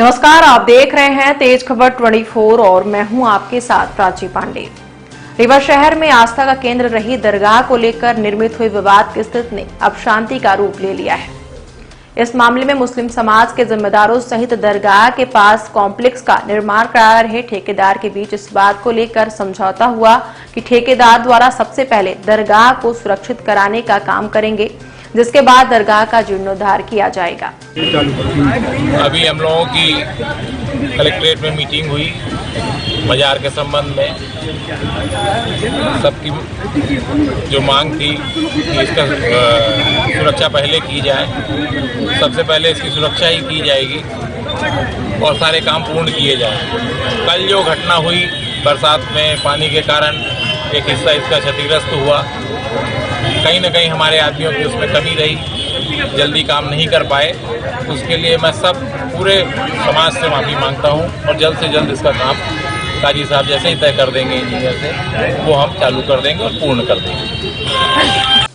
नमस्कार, आप देख रहे हैं तेज खबर 24 और मैं हूं आपके साथ प्राची पांडे। रीवा शहर में आस्था का केंद्र रही दरगाह को लेकर निर्मित हुई विवाद की स्थिति ने अब शांति का रूप ले लिया है। इस मामले में मुस्लिम समाज के जिम्मेदारों सहित दरगाह के पास कॉम्प्लेक्स का निर्माण करा रहे ठेकेदार के बीच इस बात को लेकर समझौता हुआ कि ठेकेदार द्वारा सबसे पहले दरगाह को सुरक्षित कराने का काम करेंगे, जिसके बाद दरगाह का जीर्णोद्धार किया जाएगा। अभी हम लोगों की कलेक्ट्रेट में मीटिंग हुई बाजार के संबंध में। सबकी जो मांग थी कि इसका सुरक्षा पहले की जाए, सबसे पहले इसकी सुरक्षा ही की जाएगी और सारे काम पूर्ण किए जाएं। कल जो घटना हुई बरसात में पानी के कारण एक हिस्सा इसका क्षतिग्रस्त हुआ, कहीं ना कहीं हमारे आदमियों की उसमें कमी रही, जल्दी काम नहीं कर पाए। उसके लिए मैं सब पूरे समाज से माफ़ी मांगता हूं और जल्द से जल्द इसका काम काजी साहब जैसे ही तय कर देंगे इंजीनियर से, वो हम चालू कर देंगे और पूर्ण कर देंगे।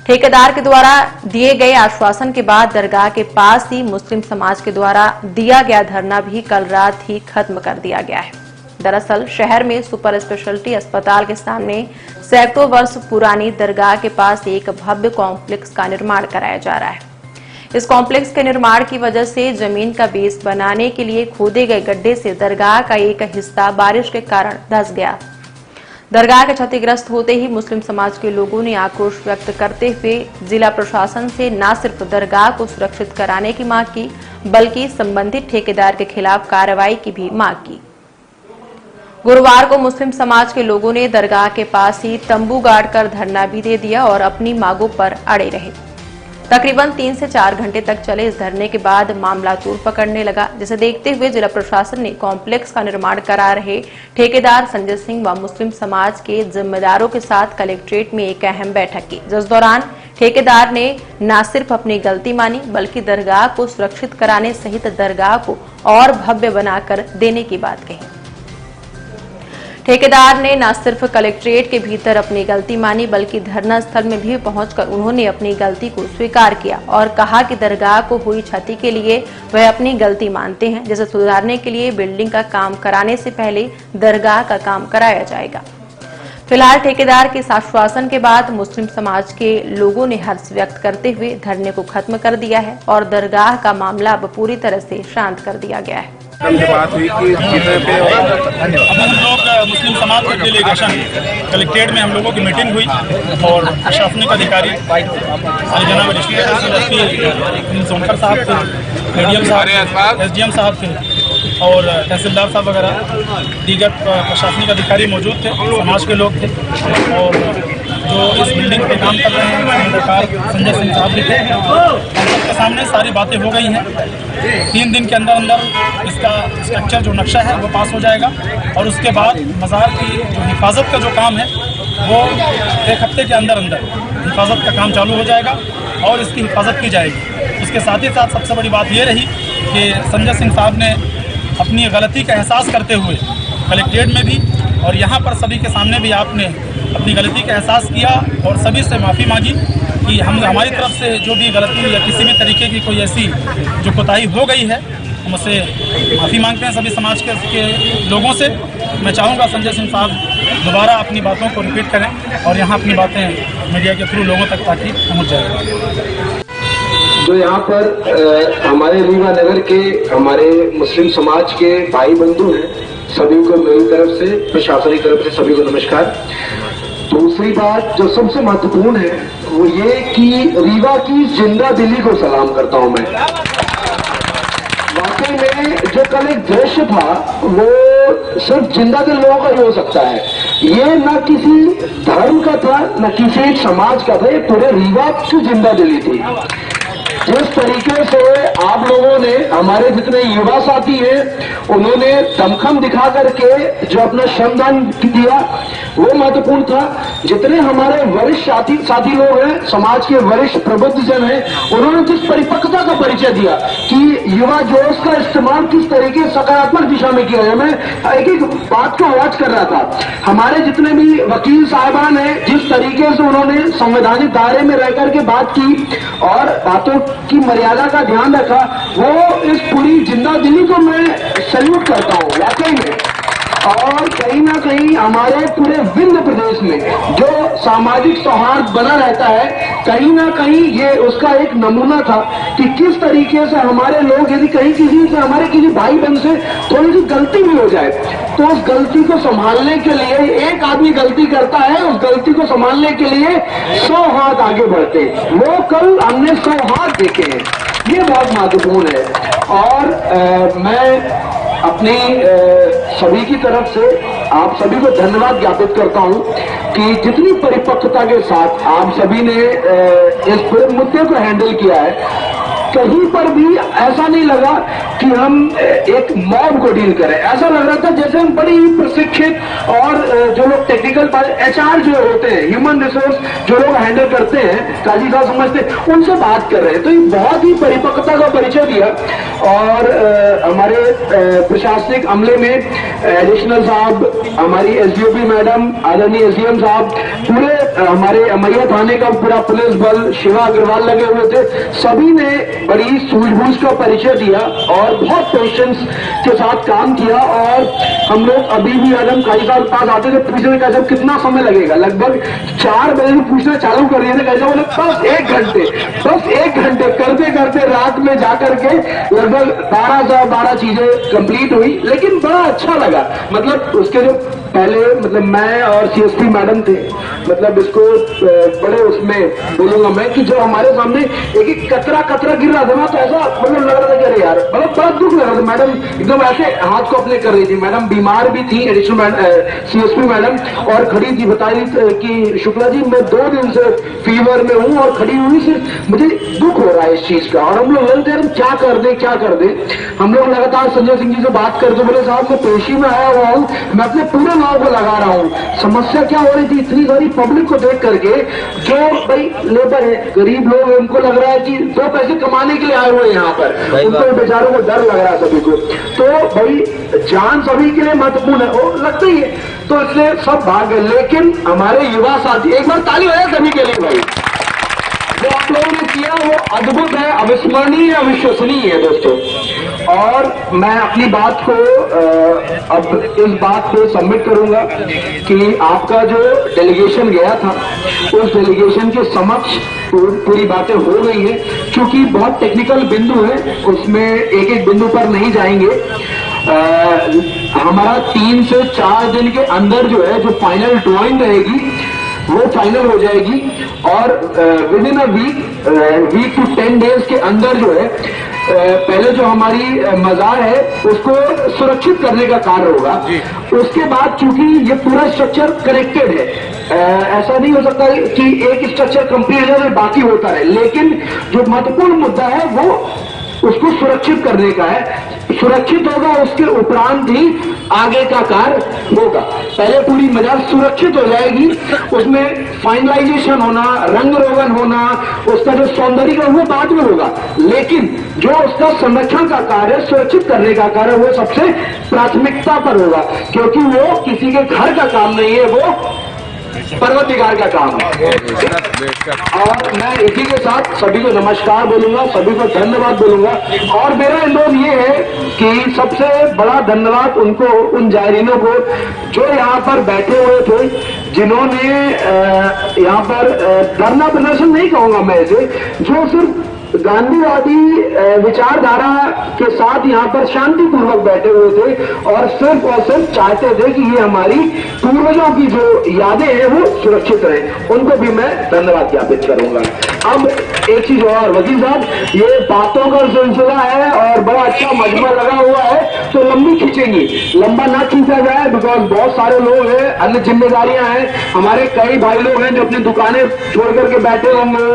ठेकेदार के द्वारा दिए गए आश्वासन के बाद दरगाह के पास ही मुस्लिम समाज के द्वारा दिया गया धरना भी कल रात ही खत्म कर दिया गया है। दरअसल शहर में सुपर स्पेशलिटी अस्पताल के सामने सैकड़ों वर्ष पुरानी दरगाह के पास एक भव्य कॉम्प्लेक्स का निर्माण कराया जा रहा है। इस कॉम्प्लेक्स के निर्माण की वजह से जमीन का बेस बनाने के लिए खोदे गए गड्ढे से दरगाह का एक हिस्सा बारिश के कारण धंस गया। दरगाह के क्षतिग्रस्त होते ही मुस्लिम समाज के लोगों ने आक्रोश व्यक्त करते हुए जिला प्रशासन से न सिर्फ दरगाह को सुरक्षित कराने की मांग की, बल्कि संबंधित ठेकेदार के खिलाफ कार्रवाई की भी मांग की। गुरुवार को मुस्लिम समाज के लोगों ने दरगाह के पास ही तंबू गाड़कर धरना भी दे दिया और अपनी मांगों पर अड़े रहे। तकरीबन 3 से 4 घंटे तक चले इस धरने के बाद मामला तूल पकड़ने लगा, जिसे देखते हुए जिला प्रशासन ने कॉम्प्लेक्स का निर्माण करा रहे ठेकेदार संजय सिंह व मुस्लिम समाज के जिम्मेदारों के साथ कलेक्ट्रेट में एक अहम बैठक की, जिस दौरान ठेकेदार ने न सिर्फ अपनी गलती मानी, बल्कि दरगाह को सुरक्षित कराने सहित दरगाह को और भव्य बनाकर देने की बात कही। ठेकेदार ने न सिर्फ कलेक्ट्रेट के भीतर अपनी गलती मानी, बल्कि धरना स्थल में भी पहुंचकर उन्होंने अपनी गलती को स्वीकार किया और कहा कि दरगाह को हुई क्षति के लिए वह अपनी गलती मानते हैं, जिसे सुधारने के लिए बिल्डिंग का काम कराने से पहले दरगाह का काम कराया जाएगा। फिलहाल ठेकेदार के इस आश्वासन के बाद मुस्लिम समाज के लोगों ने हर्ष व्यक्त करते हुए धरने को खत्म कर दिया है और दरगाह का मामला अब पूरी तरह से शांत कर दिया गया है। बात हुई कि हम लोग मुस्लिम समाज के डेलीगेशन कलेक्ट्रेट में हम लोगों की मीटिंग हुई और प्रशासनिक अधिकारी जनाब डिस्ट्रिक्ट सोनकर साहब थे, मीडियम साहब, SDM साहब थे और तहसीलदार साहब वगैरह दीगर प्रशासनिक अधिकारी मौजूद थे, समाज के लोग थे और जो इस बिल्डिंग पे काम कर रहे हैं सरकार संजय सिंह साहब भी थे। सबके सामने सारी बातें हो गई हैं। 3 दिन के अंदर अंदर इसका स्ट्रक्चर जो नक्शा है वो पास हो जाएगा और उसके बाद मज़ार की जो हिफाजत का जो काम है वो 1 हफ्ते के अंदर अंदर हिफाजत का काम चालू हो जाएगा और इसकी हिफाजत की जाएगी। उसके साथ ही साथ सबसे बड़ी बात ये रही कि संजय सिंह साहब ने अपनी गलती का एहसास करते हुए कलेक्ट्रेट में भी और यहाँ पर सभी के सामने भी आपने अपनी गलती का एहसास किया और सभी से माफ़ी मांगी कि हमारी तरफ से जो भी गलती या किसी भी तरीके की कोई ऐसी जो कोताही हो गई है, हम उससे माफ़ी मांगते हैं सभी समाज के लोगों से। मैं चाहूँगा संजय सिंह साहब दोबारा अपनी बातों को रिपीट करें और यहाँ अपनी बातें मीडिया के थ्रू लोगों तक ताकि पहुँच जाए। जो यहाँ पर हमारे रीवा नगर के हमारे मुस्लिम समाज के भाई बंधु हैं, सभी को मेरी तरफ से, प्रशासनिक तरफ से सभी को नमस्कार। दूसरी बात जो सबसे महत्वपूर्ण है वो ये कि रीवा की जिंदा दिली को सलाम करता हूं मैं। वाकई में जो कल एक दृश्य था वो सिर्फ जिंदा दिल लोगों का ही हो सकता है। ये न किसी धर्म का था न किसी समाज का था, ये पूरे रीवा की जिंदा दिली थी। जिस तरीके से आप लोगों ने, हमारे जितने युवा साथी हैं, उन्होंने दमखम दिखा करके जो अपना श्रमदान दिया, वो महत्वपूर्ण था। जितने हमारे वरिष्ठ साथी लोग हैं, समाज के वरिष्ठ प्रबुद्ध जन हैं, उन्होंने जिस परिपक्वता का परिचय दिया कि युवा जोश का इस्तेमाल किस तरीके से सकारात्मक दिशा में किया है। मैं एक एक बात को आवाज कर रहा था। हमारे जितने भी वकील साहिबान हैं, जिस तरीके से उन्होंने संवैधानिक दायरे में रह करके बात की और बातों की मर्यादा का ध्यान रखा, वो इस पूरी जिंदादिली को मैं सैल्यूट करता हूँ वाकई में। और कहीं ना कहीं हमारे पूरे विंध्य प्रदेश में जो सामाजिक सौहार्द बना रहता है, कहीं ना कहीं ये उसका एक नमूना था कि किस तरीके से हमारे लोग, यदि कहीं किसी से, हमारे किसी भाई बहन से थोड़ी सी गलती भी हो जाए, तो उस गलती को संभालने के लिए, एक आदमी गलती करता है, उस गलती को संभालने के लिए 100 हाथ आगे बढ़ते हैं। वो कल हमने 100 हाथ देखे हैं, ये बहुत महत्वपूर्ण है। और मैं अपनी सभी की तरफ से आप सभी को धन्यवाद ज्ञापित करता हूं कि जितनी परिपक्वता के साथ आप सभी ने इस पूरे मुद्दे को हैंडल किया है। कहीं पर भी ऐसा नहीं लगा कि हम एक मॉब को डील करें। ऐसा लग रहा था जैसे हम बड़ी प्रशिक्षित और जो लोग टेक्निकल HR जो होते हैं, ह्यूमन रिसोर्स जो लोग हैंडल करते हैं, काजी साहब समझते हैं, उनसे बात कर रहे हैं। तो ये बहुत ही परिपक्वता का परिचय दिया। और हमारे प्रशासनिक अमले में एडिशनल साहब, हमारी SDOP मैडम, आदरणीय SDM साहब, पूरे हमारे अमरिया थाने का पूरा पुलिस बल, शिवा अग्रवाल लगे हुए थे, सभी ने बड़ी सूझबूझ का परिचय दिया और बहुत पेशेंस के साथ काम किया। और हम लोग अभी भी मैडम काजी साहब के पास आते थे, पूछने का जब कितना समय लगेगा, लगभग 4 बजे में पूछना चालू कर दिए थे। कैसे बोले बस 1 घंटे करते करते रात में जाकर के लगभग 12 चीजें कंप्लीट हुई। लेकिन बड़ा अच्छा लगा, मतलब उसके जो पहले, मतलब मैं और CSP मैडम थे, मतलब इसको बड़े उसमें बोलूंगा मैं कि जो हमारे सामने एक एक कतरा गिर रहा था ना, तो ऐसा मतलब लग रहा था कि अरे यार, मतलब बड़ा दुख लग रहा था। मैडम एकदम ऐसे हाथ को अपने कर रही थी। मैडम बीमार भी थी, एडिशनल CSP मैडम, और खड़ी थी, बता रही कि शुक्ला जी मैं 2 दिन से फीवर में हूँ और खड़ी हुई से मुझे दुख हो रहा है इस चीज का। और हम लोग लगते हैं क्या कर दे। हम लोग लगातार संजय सिंह जी से बात करते, बोले साहब मैं पेशी में आया हुआ हूँ, मैं अपने पूरे गाँव को लगा रहा हूँ। समस्या क्या हो रही थी, इतनी सारी पब्लिक को देख करके, जो भाई लेबर है, गरीब लोग, उनको लग रहा है कि 2 पैसे कमाने के लिए आए हुए हैं यहाँ पर, उनको बेचारों को डर लग रहा है सभी को। तो भाई जान सभी के लिए महत्वपूर्ण है, वो लगता ही है, तो इसलिए सब भाग गए। लेकिन हमारे युवा साथी, एक बार ताली हो जाए सभी के लिए भाई, जो आप लोगों ने किया वो अद्भुत है, अविस्मरणीय, अविश्वसनीय है दोस्तों। और मैं अपनी बात को अब इस बात को सबमिट करूंगा कि आपका जो डेलीगेशन गया था, उस डेलीगेशन के समक्ष पूरी बातें हो गई है। क्योंकि बहुत टेक्निकल बिंदु है, उसमें एक एक बिंदु पर नहीं जाएंगे। हमारा 3 से 4 दिन के अंदर जो है, जो फाइनल ड्राइंग रहेगी वो फाइनल हो जाएगी। और with in a week to 10 days के अंदर जो है, पहले जो हमारी मजार है उसको सुरक्षित करने का कार्य होगा। उसके बाद चूंकि ये पूरा स्ट्रक्चर कनेक्टेड है, ऐसा नहीं हो सकता कि एक स्ट्रक्चर कंप्लीट है और बाकी होता है। लेकिन जो महत्वपूर्ण मुद्दा है वो उसको सुरक्षित करने का है। सुरक्षित होगा, उसके उपरांत ही आगे का कार्य होगा। पहले पूरी मजार सुरक्षित हो जाएगी, उसमें फाइनलाइजेशन होना, रंग रोगन होना, उसका जो सौंदर्यीकरण वो बाद में होगा। लेकिन जो उसका संरक्षण का कार्य, सुरक्षित करने का कार्य, वो सबसे प्राथमिकता पर होगा, क्योंकि वो किसी के घर का काम नहीं है, वो पर्वतिकार का काम है। और मैं इसी के साथ सभी को नमस्कार बोलूंगा, सभी को धन्यवाद बोलूंगा। और मेरा अनुरोध ये है कि सबसे बड़ा धन्यवाद उनको, उन जायरीनों को जो यहाँ पर बैठे हुए थे, जिन्होंने यहाँ पर धरना प्रदर्शन नहीं कहूंगा मैं इसे, जो सिर्फ गांधीवादी विचारधारा के साथ यहाँ पर शांतिपूर्वक बैठे हुए थे और सिर्फ चाहते थे कि ये हमारी पूर्वजों की जो यादें हैं वो सुरक्षित रहे। उनको भी मैं धन्यवाद ज्ञापित करूंगा। अब एक चीज और, वकील साहब, ये बातों का सिलसिला है और बड़ा अच्छा मजमा लगा हुआ है, तो लंबी खींचेंगी, लंबा ना खींचा जाए, बिकॉज बहुत सारे लोग हैं, अन्य जिम्मेदारियां हैं। हमारे कई भाई लोग हैं जो अपनी दुकानें छोड़ करके बैठे होंगे,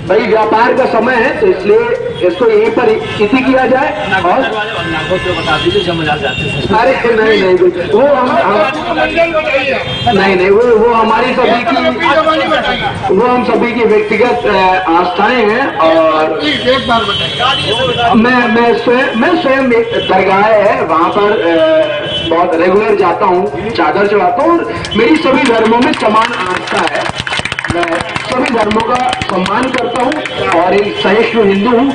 भाई व्यापार दोपहर का समय है तो इसलिए इसको यहीं पर इति किया जाए। और अरे नहीं वो हम नहीं वो हमारी सभी की वो हम सभी की व्यक्तिगत आस्थाएं हैं। और मैं स्वयं दरगाह है वहां पर बहुत रेगुलर जाता हूँ, चादर चढ़ाता हूँ। और मेरी सभी धर्मों में समान आस्था है, मैं सभी धर्मों का सम्मान करता हूँ और एक सहिष्णु हिंदू हूँ।